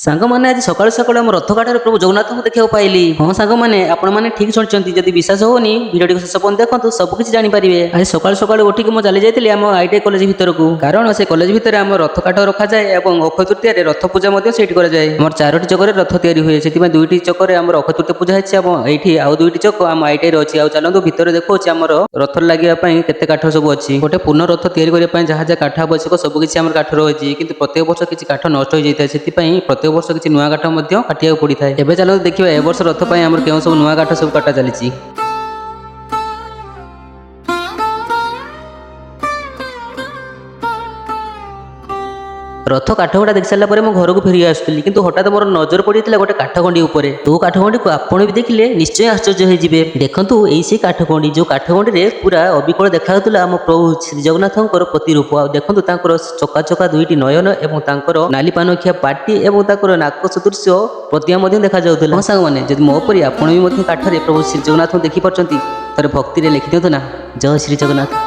ସାଙ୍ଗମାନେ ଆଜି ସକାଳୁ ସକାଳୁ ଆମ ରଥ କାଠରେ ପ୍ରଭୁ ଜଗନ୍ନାଥଙ୍କୁ ଦେଖିବାକୁ ପାଇଲି। ହଁ ସାଙ୍ଗମାନେ, ଆପଣମାନେ ଠିକ୍ ଶୁଣିଛନ୍ତି। ଯଦି ବିଶ୍ୱାସ ହଉନି ଭିଡ଼ିଓଟିକୁ ଶେଷ ପର୍ଯ୍ୟନ୍ତ ଦେଖନ୍ତୁ, ସବୁ କିଛି ଜାଣିପାରିବେ। ଆଜି ସକାଳୁ ସକାଳୁ ଉଠିକି ମୁଁ ଚାଲି ଯାଇଥିଲି ଆମ ଆଇଟିଆଇ କଲେଜ ଭିତରକୁ, କାରଣ ସେ କଲେଜ ଭିତରେ ଆମ ରଥ କାଠ ରଖାଯାଏ ଏବଂ ଅକ୍ଷୟ ତୃତୀୟାରେ ରଥ ପୂଜା ମଧ୍ୟ ସେଇଠି କରାଯାଏ। ଆମର 4ଟି ଚକରେ ରଥ ତିଆରି ହୁଏ, ସେଥିପାଇଁ 2ଟି ଚକରେ ଆମର ଅକ୍ଷୟ ତୃତୀୟା ପୂଜା ହେଇଛି ଏବଂ ଏଇଠି ଆଉ 2ଟି ଚକ ଆମ ଆଇଟିଆଇରେ ଅଛି। ଆଉ ଚାଲନ୍ତୁ ଭିତରେ ଦେଖଉଛି ଆମର ରଥରେ ଲାଗିବା ପାଇଁ କେତେ କାଠ ସବୁ ଅଛି। ଗୋଟେ ପୂର୍ଣ୍ଣ ରଥ ତିଆରି କରିବା ପାଇଁ ଯାହା ଯାହା କାଠ ଆବଶ୍ୟକ ସବୁ କିଛି ଆମର କାଠ ରହିଛି, କିନ୍ତୁ ପ୍ରତ୍ୟେକ ବର୍ଷ କିଛି କାଠ ନଷ୍ଟ ହୋଇଯାଇଥାଏ। ସେଥିପାଇଁ ପ୍ରତ୍ୟେକ ବର୍ଷ କିଛି ନୂଆ କାଠ ମଧ୍ୟ କାଟିବାକୁ ପଡ଼ିଥାଏ। ଏବେ ଚାଲନ୍ତୁ ଦେଖିବା ଏ ବର୍ଷ ରଥ ପାଇଁ ଆମର କେଉଁ ସବୁ ନୂଆ କାଠ ସବୁ କଟା ଚାଲିଛି। ରଥ କାଠଗୁଡ଼ା ଦେଖି ସାରିଲା ପରେ ମୁଁ ଘରକୁ ଫେରି ଆସୁଥିଲି, କିନ୍ତୁ ହଠାତ୍ ମୋର ନଜର ପଡ଼ିଥିଲା ଗୋଟେ କାଠଗଣ୍ଡି ଉପରେ। ଯୋଉ କାଠଗଣ୍ଡିକୁ ଆପଣ ବି ଦେଖିଲେ ନିଶ୍ଚୟ ଆଶ୍ଚର୍ଯ୍ୟ ହେଇଯିବେ। ଦେଖନ୍ତୁ, ଏଇ ସେଇ କାଠଗଣ୍ଡି ଯୋଉ କାଠଗଣ୍ଡିରେ ପୁରା ଅବିକଳ ଦେଖାଯାଉଥିଲା ଆମ ପ୍ରଭୁ ଶ୍ରୀ ଜଗନ୍ନାଥଙ୍କର ପ୍ରତିରୂପ। ଆଉ ଦେଖନ୍ତୁ ତାଙ୍କର ଚକା ଚକା 2ଟି ନୟନ ଏବଂ ତାଙ୍କର ନାଲି ପାନଖିଆ ପାଟି ଏବଂ ତାଙ୍କର ନାକ ସଦୃଶ୍ୟ ପ୍ରତିମା ମଧ୍ୟ ଦେଖାଯାଉଥିଲା। ହଁ ସାଙ୍ଗମାନେ, ଯଦି ମୋ ପରି ଆପଣ ବି ମଧ୍ୟ କାଠରେ ପ୍ରଭୁ ଶ୍ରୀ ଜଗନ୍ନାଥଙ୍କୁ ଦେଖିପାରୁଛନ୍ତି, ଥରେ ଭକ୍ତିରେ ଲେଖିଦିଅନ୍ତୁ ନା, ଜୟ ଶ୍ରୀ ଜଗନ୍ନାଥ।